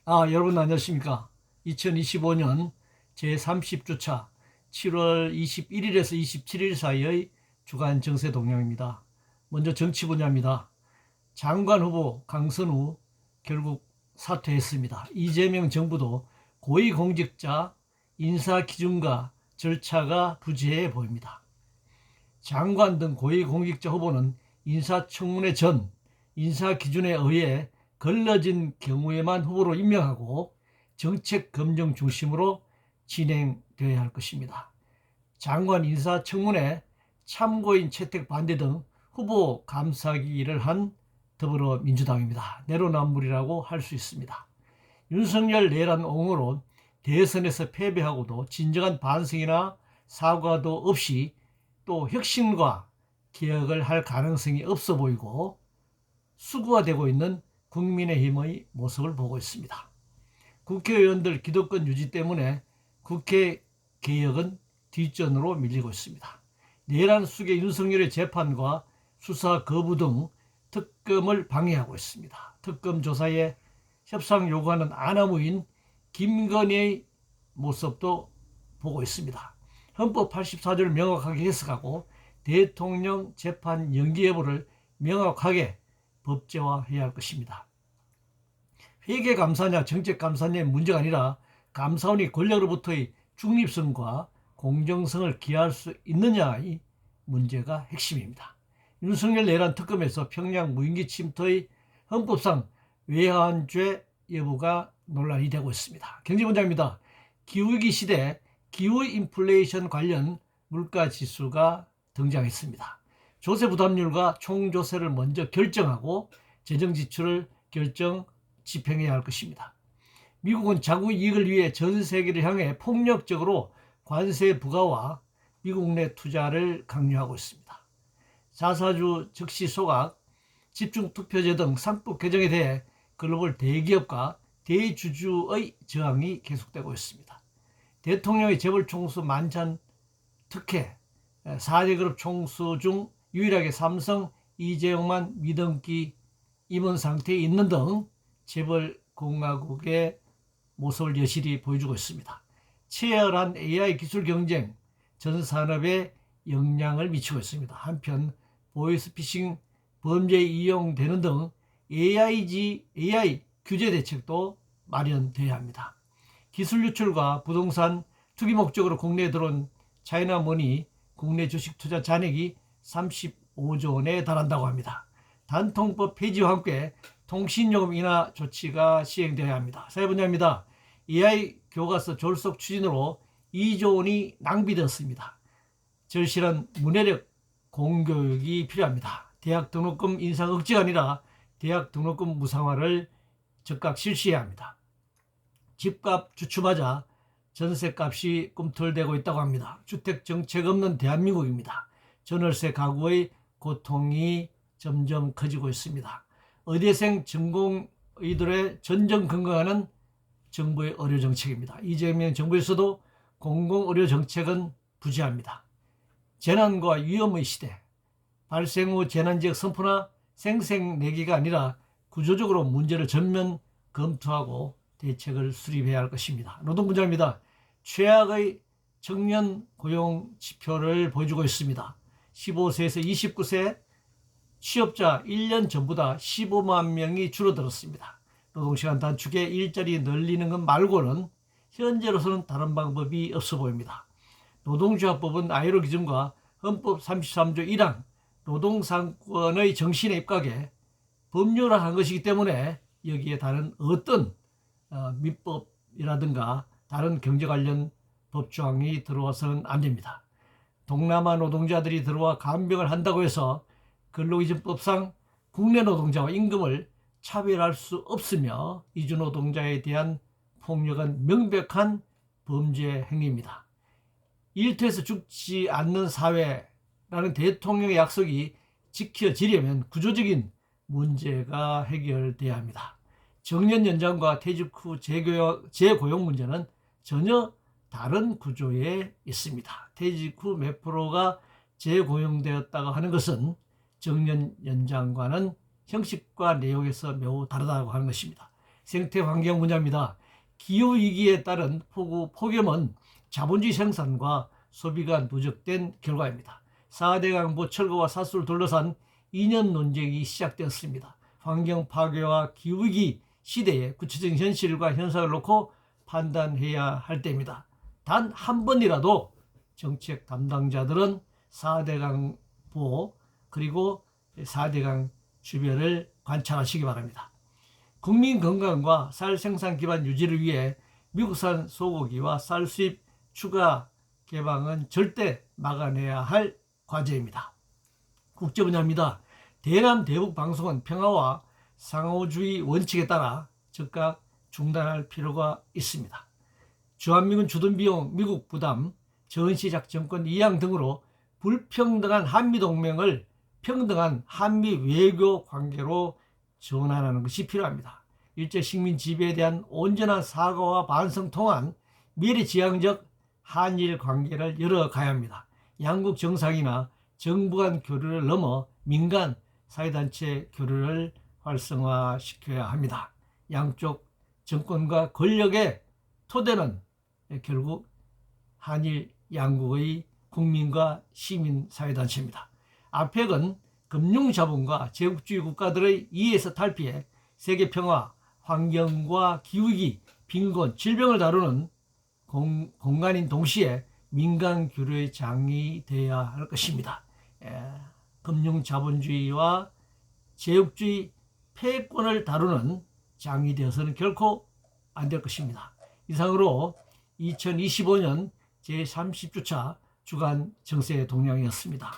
여러분 안녕하십니까. 2025년 제30주차 7월 21일에서 27일 사이의 주간 정세 동향입니다. 먼저 정치 분야입니다. 장관 후보 강선우 결국 사퇴했습니다. 이재명 정부도 고위공직자 인사 기준과 절차가 부재해 보입니다. 장관 등 고위공직자 후보는 인사청문회 전 인사 기준에 의해 걸러진 경우에만 후보로 임명하고 정책 검증 중심으로 진행되어야 할 것입니다. 장관 인사청문회 참고인 채택 반대 등 후보 감싸기를 한 더불어민주당입니다. 내로남불이라고 할 수 있습니다. 윤석열 내란 옹호로 대선에서 패배하고도 진정한 반성이나 사과도 없이 또 혁신과 개혁을 할 가능성이 없어 보이고 수구화되고 있는 국민의힘의 모습을 보고 있습니다. 국회의원들 기득권 유지 때문에 국회 개혁은 뒷전으로 밀리고 있습니다. 내란 수계 윤석열의 재판과 수사 거부 등 특검을 방해하고 있습니다. 특검 조사에 협상 요구하는 아나무인 김건희의 모습도 보고 있습니다. 헌법 84조를 명확하게 해석하고 대통령 재판 연기 여부를 명확하게 법제화해야 할 것입니다. 회계감사냐 정책감사냐의 문제가 아니라 감사원이 권력으로부터의 중립성과 공정성을 기할 수 있느냐의 문제가 핵심입니다. 윤석열 내란 특검에서 평양 무인기 침투의 헌법상 외환죄 여부가 논란이 되고 있습니다. 경제본장입니다. 기후위기 시대 기후 인플레이션 관련 물가지수가 등장했습니다. 조세 부담률과 총조세를 먼저 결정하고 재정지출을 집행해야 할 것입니다. 미국은 자국 이익을 위해 전 세계를 향해 폭력적으로 관세 부과와 미국 내 투자를 강요하고 있습니다. 자사주 즉시 소각, 집중투표제 등 상법 개정에 대해 글로벌 대기업과 대주주의 저항이 계속되고 있습니다. 대통령의 재벌 총수 만찬 특혜, 4대 그룹 총수 중 유일하게 삼성 이재용만 미등기 임원 상태에 있는 등 재벌 공화국의 모습을 여실히 보여주고 있습니다. 치열한 AI 기술 경쟁 전 산업에 영향을 미치고 있습니다. 한편 보이스피싱 범죄에 이용되는 등 AI 규제 대책도 마련돼야 합니다. 기술 유출과 부동산 투기 목적으로 국내에 들어온 차이나머니 국내 주식 투자 잔액이 35조 원에 달한다고 합니다. 단통법 폐지와 함께 통신요금 인하 조치가 시행되어야 합니다. 사회분야입니다. AI 교과서 졸속 추진으로 2조 원이 낭비되었습니다. 절실한 문해력 공교육이 필요합니다. 대학 등록금 인상 억지가 아니라 대학 등록금 무상화를 즉각 실시해야 합니다. 집값 주춤하자 전세값이 꿈틀대고 있다고 합니다. 주택 정책 없는 대한민국입니다. 전월세 가구의 고통이 점점 커지고 있습니다. 의대생 전공의들의 전전긍긍하는 정부의 의료 정책입니다. 이재명 정부에서도 공공의료 정책은 부재합니다. 재난과 위험의 시대, 발생 후 재난지역 선포나 생색내기가 아니라 구조적으로 문제를 전면 검토하고 대책을 수립해야 할 것입니다. 노동부장입니다. 최악의 청년 고용 지표를 보여주고 있습니다. 15세에서 29세 취업자 1년 전보다 15만 명이 줄어들었습니다. 노동시간 단축에 일자리 늘리는 것 말고는 현재로서는 다른 방법이 없어 보입니다. 노동조합법은 ILO 기준과 헌법 33조 1항 노동상권의 정신에 입각해 법률화한 것이기 때문에 여기에 다른 어떤 민법이라든가 다른 경제 관련 법조항이 들어와서는 안 됩니다. 동남아 노동자들이 들어와 간병을 한다고 해서 근로기준법상 국내 노동자와 임금을 차별할 수 없으며 이주 노동자에 대한 폭력은 명백한 범죄 행위입니다. 일터에서 죽지 않는 사회라는 대통령의 약속이 지켜지려면 구조적인 문제가 해결돼야 합니다. 정년 연장과 퇴직 후 재고용 문제는 전혀 다른 구조에 있습니다. 퇴직 후 몇 프로가 재고용되었다고 하는 것은 정년 연장과는 형식과 내용에서 매우 다르다고 하는 것입니다. 생태 환경 분야입니다. 기후 위기에 따른 폭우 폭염은 자본주의 생산과 소비가 누적된 결과입니다. 4대 강보 철거와 사수를 둘러싼 2년 논쟁이 시작되었습니다. 환경 파괴와 기후 위기 시대의 구체적인 현실과 현상을 놓고 판단해야 할 때입니다. 단 한 번이라도 정책 담당자들은 4대 강보 그리고 4대 강 주변을 관찰하시기 바랍니다. 국민 건강과 쌀 생산 기반 유지를 위해 미국산 소고기와 쌀 수입 추가 개방은 절대 막아내야 할 과제입니다. 국제 분야입니다. 대남 대북 방송은 평화와 상호주의 원칙에 따라 즉각 중단할 필요가 있습니다. 주한미군 주둔 비용 미국 부담, 전시작 정권 이양 등으로 불평등한 한미동맹을 평등한 한미 외교 관계로 전환하는 것이 필요합니다. 일제 식민 지배에 대한 온전한 사과와 반성 통한 미래지향적 한일 관계를 열어가야 합니다. 양국 정상이나 정부 간 교류를 넘어 민간 사회단체 교류를 활성화시켜야 합니다. 양쪽 정권과 권력의 토대는 결국 한일 양국의 국민과 시민 사회단체입니다. 아펙은 금융자본과 제국주의 국가들의 이해에서 탈피해 세계 평화, 환경과 기후위기, 빈곤, 질병을 다루는 공간인 동시에 민간 교류의 장이 되어야 할 것입니다. 금융자본주의와 제국주의 패권을 다루는 장이 되어서는 결코 안 될 것입니다. 이상으로 2025년 제30주차 주간 정세 동향이었습니다.